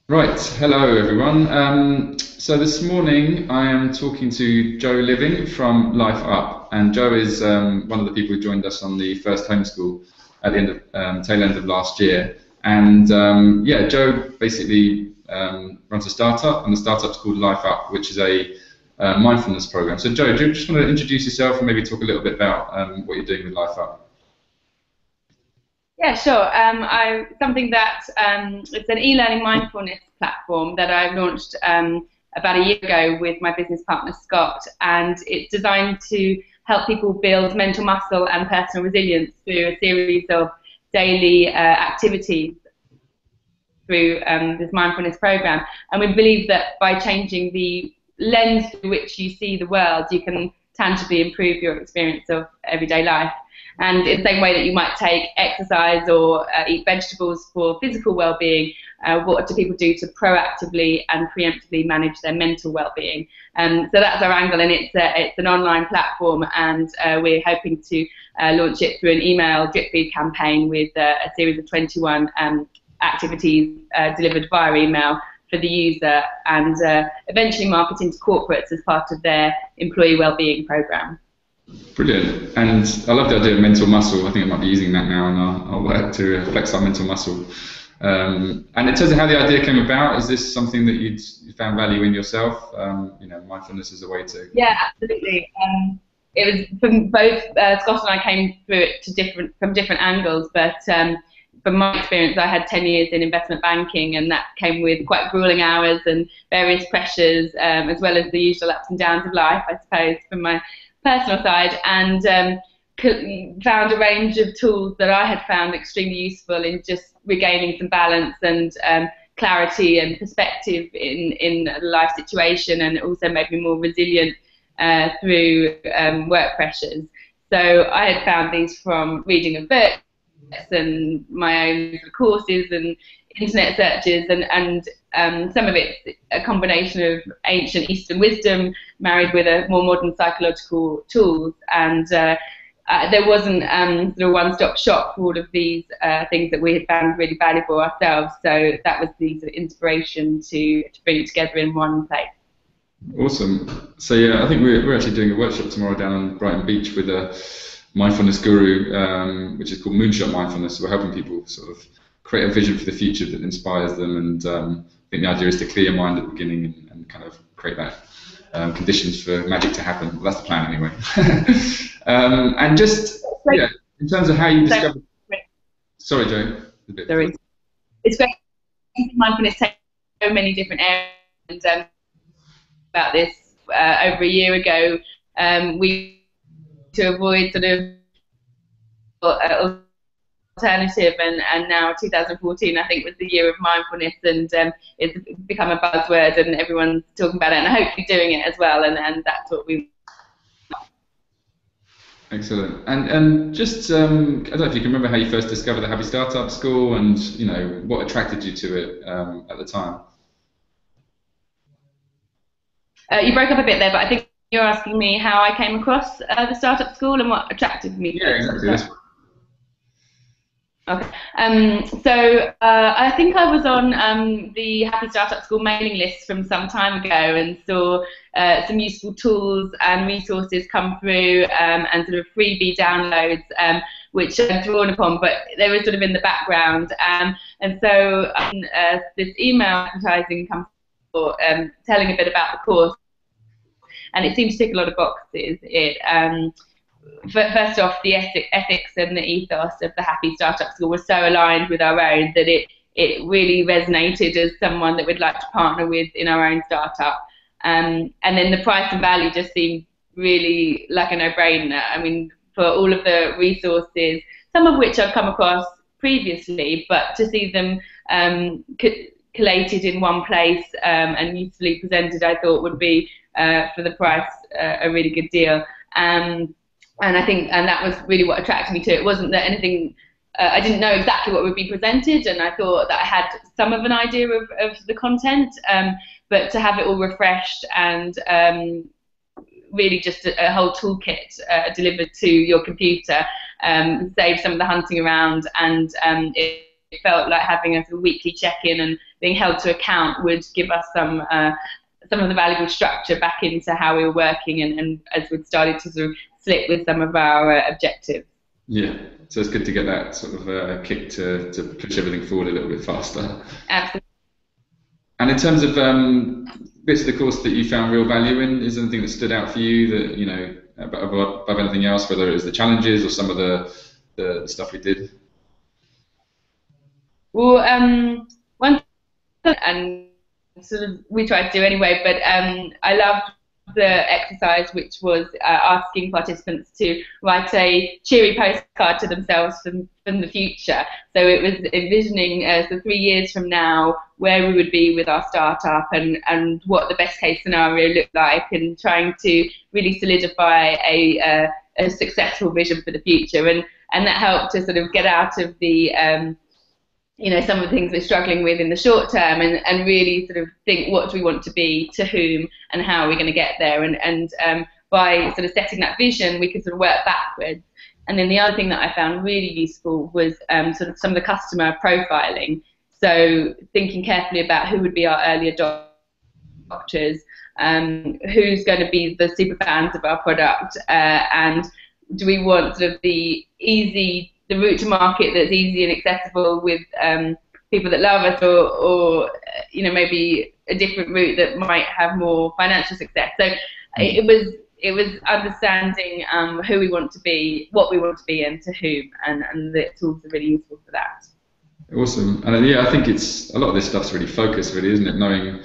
Right, hello everyone. So this morning I am talking to Joe Living from Life Up, and Joe is one of the people who joined us on the first homeschool at the end of tail end of last year. And yeah, Joe basically runs a startup, and the startup's called Life Up, which is a mindfulness program. So Joe, do you just want to introduce yourself and maybe talk a little bit about what you're doing with Life Up? Yeah, sure. I something that it's an e-learning mindfulness platform that I launched about a year ago with my business partner Scott, and it's designed to help people build mental muscle and personal resilience through a series of daily activities through this mindfulness program. And we believe that by changing the lens through which you see the world, you can tangibly improve your experience of everyday life. And in the same way that you might take exercise or eat vegetables for physical well-being, what do people do to proactively and preemptively manage their mental well-being? So that's our angle, and it's an online platform, and we're hoping to launch it through an email drip feed campaign with a series of 21 activities delivered via email for the user, and eventually marketing to corporates as part of their employee wellbeing program. Brilliant. And I love the idea of mental muscle. I think I might be using that now in our work to flex our mental muscle. And in terms of how the idea came about, is this something that you found value in yourself? Mindfulness is a way to. Yeah, absolutely. It was from both Scott and I came through it from different angles, but from my experience, I had 10 years in investment banking, and that came with quite grueling hours and various pressures, as well as the usual ups and downs of life, I suppose, from my personal side, and found a range of tools that I had found extremely useful in just regaining some balance and clarity and perspective in a life situation, and it also made me more resilient through work pressures. So I had found these from reading of books and my own courses and internet searches, and some of it's a combination of ancient Eastern wisdom married with a more modern psychological tools, and there wasn't sort of one-stop shop for all of these things that we had found really valuable ourselves. So that was the sort of inspiration to bring it together in one place. Awesome. So yeah, I think we're actually doing a workshop tomorrow down on Brighton Beach with a mindfulness guru, which is called Moonshot Mindfulness. So we're helping people sort of create a vision for the future that inspires them, and I think the idea is to clear your mind at the beginning and kind of create that conditions for magic to happen. Well, that's the plan anyway. And just yeah, in terms of how you So, discovered. Sorry, Joe. A bit. sorry. It's great. Mindfulness takes so many different areas, and about this over a year ago. We to avoid sort of alternative, and now 2014 I think was the year of mindfulness, and it's become a buzzword and everyone's talking about it and hopefully doing it as well, and that's what we. Excellent. And just I don't know if you can remember how you first discovered the Happy Startup School, and what attracted you to it at the time. You broke up a bit there, but I think you're asking me how I came across the startup school and what attracted me to Yeah, it. exactly. That's Okay. I think I was on the Happy Startup School mailing list from some time ago and saw some useful tools and resources come through, and sort of freebie downloads, which I've drawn upon, but they were sort of in the background. And so this email advertising comes for telling a bit about the course, and it seemed to tick a lot of boxes. First off, the ethics and the ethos of the Happy Startup School was so aligned with our own that it really resonated as someone that we'd like to partner with in our own startup. And then the price and value just seemed really like a no-brainer. I mean, for all of the resources, some of which I've come across previously, but to see them collated in one place and usefully presented, I thought would be, for the price, a really good deal. And I think, and that was really what attracted me to it. It wasn't that anything, I didn't know exactly what would be presented, and I thought that I had some of an idea of the content, but to have it all refreshed and really just a whole toolkit delivered to your computer, save some of the hunting around, and it felt like having a sort of weekly check-in and being held to account would give us some of the valuable structure back into how we were working, and as we'd started to sort of slip with some of our objectives. Yeah, so it's good to get that sort of kick to push everything forward a little bit faster. Absolutely. And in terms of bits of the course that you found real value in, is there anything that stood out for you that, you know, above anything else, whether it was the challenges or some of the stuff we did? Well, one thing, and sort of we tried to do anyway, but I loved the exercise, which was asking participants to write a cheery postcard to themselves from the future. So it was envisioning so 3 years from now where we would be with our startup, and what the best case scenario looked like, and trying to really solidify a successful vision for the future, and that helped to sort of get out of the you know, some of the things we're struggling with in the short term, and really sort of think, what do we want to be, to whom, and how are we going to get there, and by sort of setting that vision, we could sort of work backwards. And then the other thing that I found really useful was sort of some of the customer profiling. So thinking carefully about who would be our early adopters, who's going to be the super fans of our product, and do we want sort of the route to market that's easy and accessible with people that love us, or you know, maybe a different route that might have more financial success. So it was understanding who we want to be, what we want to be, and to whom, and the tools are really useful for that. Awesome. And yeah, I think it's a lot of this stuff's really focused, really, isn't it? Knowing,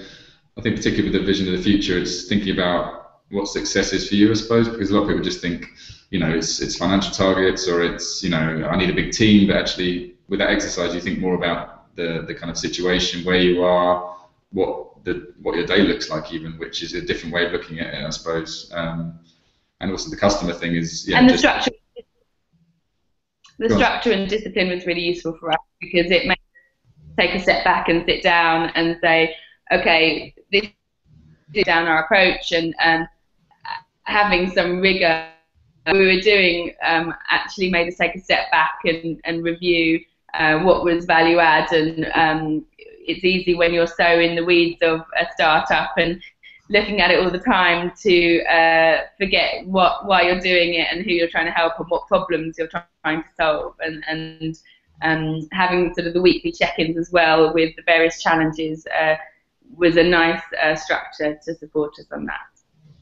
I think particularly with the vision of the future, it's thinking about what success is for you, I suppose, because a lot of people just think, you know, it's financial targets, or it's, you know, I need a big team. But actually, with that exercise, you think more about the kind of situation, where you are, what your day looks like, even, which is a different way of looking at it, I suppose. And also the customer thing is, yeah, and the structure. The structure and discipline was really useful for us, because it makes us take a step back and sit down and say, okay, this is down our approach, and having some rigor we were doing actually made us take a step back and review what was value add. And it's easy when you're so in the weeds of a startup and looking at it all the time to forget why you're doing it, and who you're trying to help, and what problems you're trying to solve, and having sort of the weekly check-ins as well with the various challenges was a nice structure to support us on that.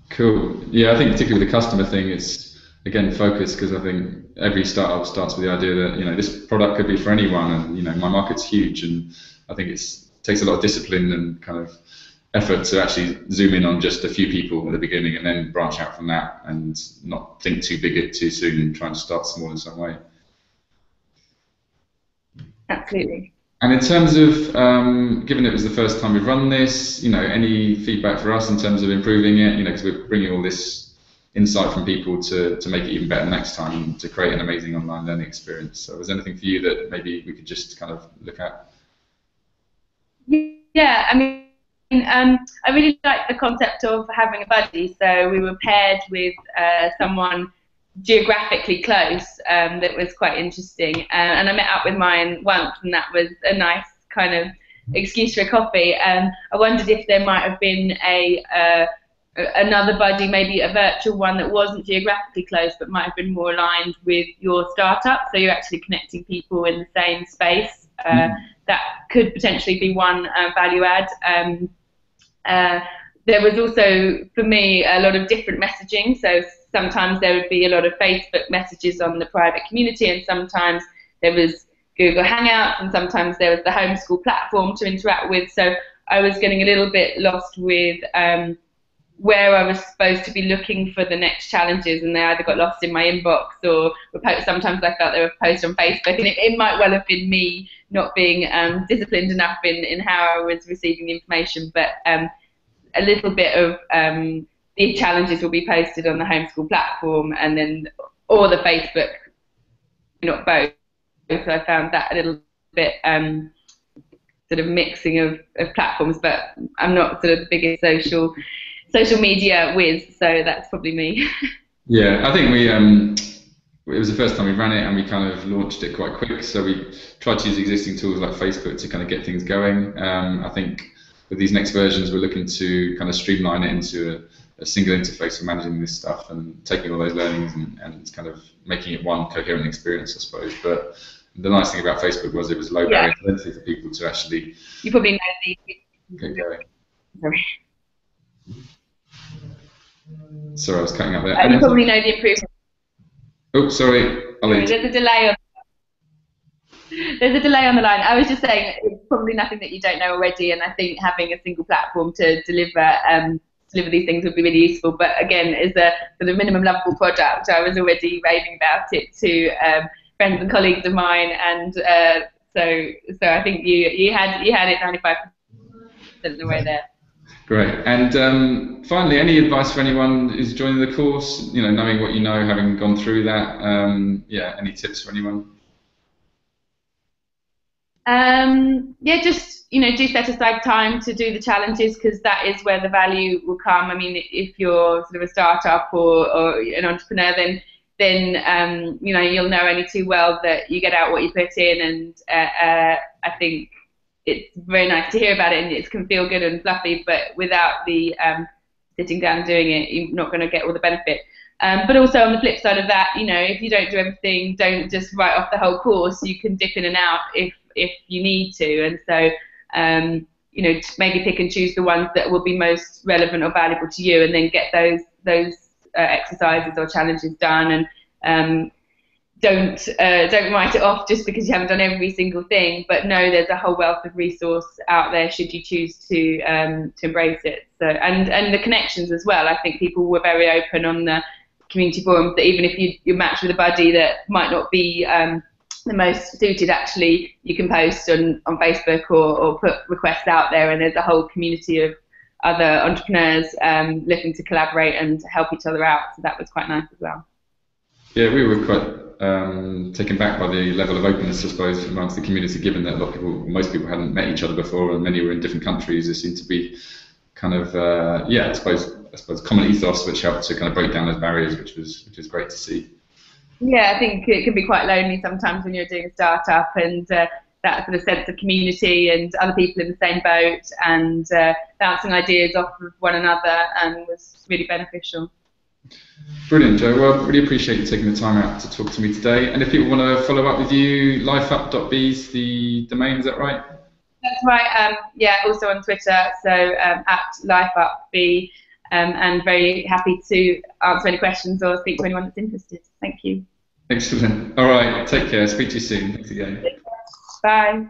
Cool. Yeah, I think particularly the customer thing is, again, focus, because I think every startup starts with the idea that, you know, this product could be for anyone, and, you know, my market's huge, and I think it takes a lot of discipline and kind of effort to actually zoom in on just a few people at the beginning, and then branch out from that, and not think too big too soon, and trying to start small in some way. Absolutely. And in terms of, given it was the first time we've run this, you know, any feedback for us in terms of improving it, you know, because we're bringing all this insight from people to make it even better next time, and to create an amazing online learning experience. So was there anything for you that maybe we could just kind of look at? Yeah, I mean, I really like the concept of having a buddy. So we were paired with someone geographically close, that was quite interesting, and I met up with mine once, and that was a nice kind of excuse for a coffee. I wondered if there might have been another buddy, maybe a virtual one that wasn't geographically close, but might have been more aligned with your startup, so you're actually connecting people in the same space. That could potentially be one value add. There was also, for me, a lot of different messaging. So sometimes there would be a lot of Facebook messages on the private community, and sometimes there was Google Hangouts, and sometimes there was the homeschool platform to interact with. So I was getting a little bit lost with where I was supposed to be looking for the next challenges, and they either got lost in my inbox, or were sometimes I felt they were posted on Facebook, and it might well have been me not being disciplined enough in how I was receiving the information. But a little bit of the challenges will be posted on the homeschool platform, and then or the Facebook, not both. So I found that a little bit sort of mixing of platforms, but I'm not sort of the biggest social media whiz, so that's probably me. Yeah, I think it was the first time we ran it, and we kind of launched it quite quick. So we tried to use existing tools like Facebook to kind of get things going. I think with these next versions, we're looking to kind of streamline it into a single interface for managing this stuff and taking all those learnings and kind of making it one coherent experience, I suppose. But the nice thing about Facebook was it was low barrier to entry for people to actually you probably know get going. Sorry. Sorry, I was cutting out there. You probably know the improvement. Oh, sorry. There's a delay on the line. I was just saying it's probably nothing that you don't know already, and I think having a single platform to deliver these things would be really useful. But again, as a sort of minimum lovable product, I was already raving about it to friends and colleagues of mine, and so I think you had it 95% of the way there. Great. And finally, any advice for anyone who's joining the course? You know, knowing what you know, having gone through that. Any tips for anyone? Just do set aside time to do the challenges, because that is where the value will come. I mean, if you're sort of a startup or an entrepreneur, then you'll know only too well that you get out what you put in, and I think it's very nice to hear about it and it can feel good and fluffy, but without the sitting down and doing it, you're not going to get all the benefit. But also on the flip side of that, if you don't do everything, don't just write off the whole course. You can dip in and out if you need to, and so maybe pick and choose the ones that will be most relevant or valuable to you, and then get those exercises or challenges done, and don't write it off just because you haven't done every single thing, but know there's a whole wealth of resource out there should you choose to embrace it. So and the connections as well. I think people were very open on the community forums that even if you're matched with a buddy that might not be the most suited, actually you can post on Facebook or put requests out there, and there's a whole community of other entrepreneurs looking to collaborate and help each other out. So that was quite nice as well. Yeah, we were quite taken back by the level of openness, I suppose, amongst the community, given that most people hadn't met each other before, and many were in different countries. There seemed to be kind of, I suppose common ethos, which helped to kind of break down those barriers, which is great to see. Yeah, I think it can be quite lonely sometimes when you're doing a startup, and that sort of sense of community and other people in the same boat, and bouncing ideas off of one another, was really beneficial. Brilliant, Jo. Well, really appreciate you taking the time out to talk to me today. And if people want to follow up with you, lifeup.b is the domain, is that right? That's right. Also on Twitter, so at lifeupb, and very happy to answer any questions or speak to anyone that's interested. Thank you. Excellent. All right. Take care. Speak to you soon. Thanks again. Bye.